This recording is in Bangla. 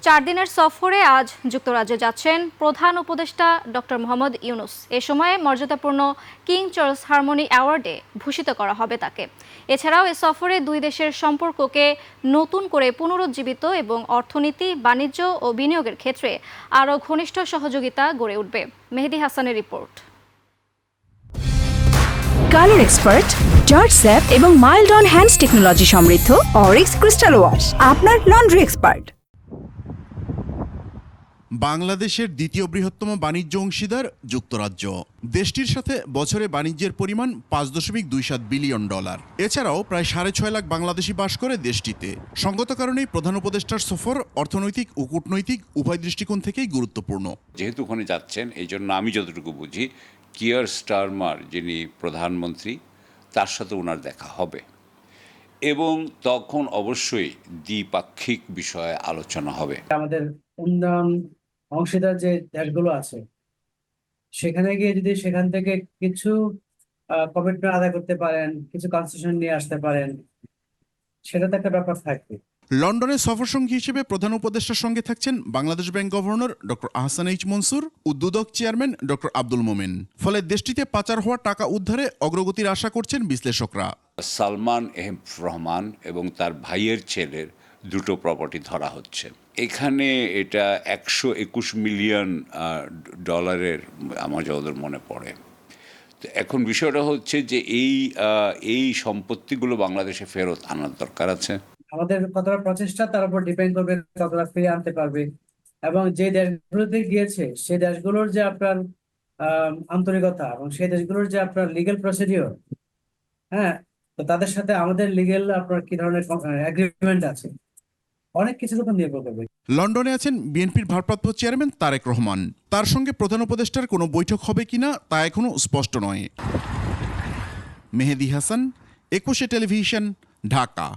4 দিনের সফরে আজ যুক্তরাজ্যে যাচ্ছেন প্রধান উপদেষ্টা ডক্টর মোহাম্মদ ইউনূস। এ সময় মর্যাদাপূর্ণ কিং চার্লস হারমোনি অ্যাওয়ার্ডে ভূষিত করা হবে তাকে। এছাড়াও এ সফরে দুই দেশের সম্পর্ককে নতুন করে পুনরুজ্জীবিত এবং অর্থনীতি, বাণিজ্য ও বিনিয়োগের ক্ষেত্রে আরও ঘনিষ্ঠ সহযোগিতা গড়ে উঠবে। মেহেদী হাসানের report. Colour expert, George sap এবং মাইল্ড অন হ্যান্ডস টেকনোলজি সমৃদ্ধ অরিক্স ক্রিস্টাল ওয়াশ আপনার লন্ড্রি এক্সপার্ট। বাংলাদেশের দ্বিতীয় বৃহত্তম বাণিজ্য অংশীদার যুক্তরাজ্য। দেশটির সাথে বছরে বাণিজ্যের পরিমাণ $5.27 বিলিয়ন। এছাড়াও প্রায় 6.5 লাখ বাংলাদেশি বাস করে দেশটিতে। সঙ্গত কারণেই প্রধান উপদেষ্টার সফর অর্থনৈতিক ও কূটনৈতিক উভয় দৃষ্টিকোণ থেকেই গুরুত্বপূর্ণ। যেহেতু ওখানে যাচ্ছেন, এই জন্য আমি যতটুকু বুঝি কিয়ার স্টারমার যিনি প্রধানমন্ত্রী, তার সাথে ওনার দেখা হবে এবং তখন অবশ্যই দ্বিপাক্ষিক বিষয়ে আলোচনা হবে। আমাদের উন্নয়ন অংশীদার যে দেশগুলো আছে সেখানে গিয়ে যদি সেখান থেকে কিছু কমিটমেন্ট আদায় করতে পারেন, কিছু কনসেশন নিয়ে আসতে পারেন, সেটা তো একটা ব্যাপার থাকবে। লন্ডনে সফরসঙ্গী হিসেবে প্রধান উপদেষ্টার সঙ্গে থাকছেন Bangladesh bank governor doctor Ahsan H Mansur ও দুদক চেয়ারম্যান ডক্টর আব্দুল মোমেন। ফলে দেশটিতে পাচার হওয়া টাকা উদ্ধারে অগ্রগতির আশা করছেন বিশ্লেষকরা। সালমান এফ রহমান এবং তার ভাইয়ের ছেলের দুটো প্রপার্টি ধরা হচ্ছে। এখানে এটা $121 মিলিয়ন আমার যতদূর মনে পড়ে। তো এখন বিষয়টা হচ্ছে যে এই সম্পত্তিগুলো বাংলাদেশে ফেরত আনার দরকার আছে। আমাদের কতটা প্রচেষ্টা তার উপর ডিপেন্ড করবে কতটা ফিরে আনতে পারবে, এবং যে দেশগুলোতে গিয়েছে সেই দেশগুলোর যে আপনার আন্তরিকতা এবং সেই দেশগুলোর যে আপনার লিগেল প্রসিডিওর, হ্যাঁ, তো তাদের সাথে আমাদের লিগেল আপনার কি ধরনের এগ্রিমেন্ট আছে, অনেক কিছুর উপর নির্ভর করবে। লন্ডনে আছেন বিএনপির ভারপ্রাপ্ত চেয়ারম্যান তারেক রহমান। তার সঙ্গে প্রধান উপদেষ্টার কোনো বৈঠক হবে কিনা তা এখনো স্পষ্ট নয়। মেহেদী হাসান, 21 টেলিভিশন, ঢাকা।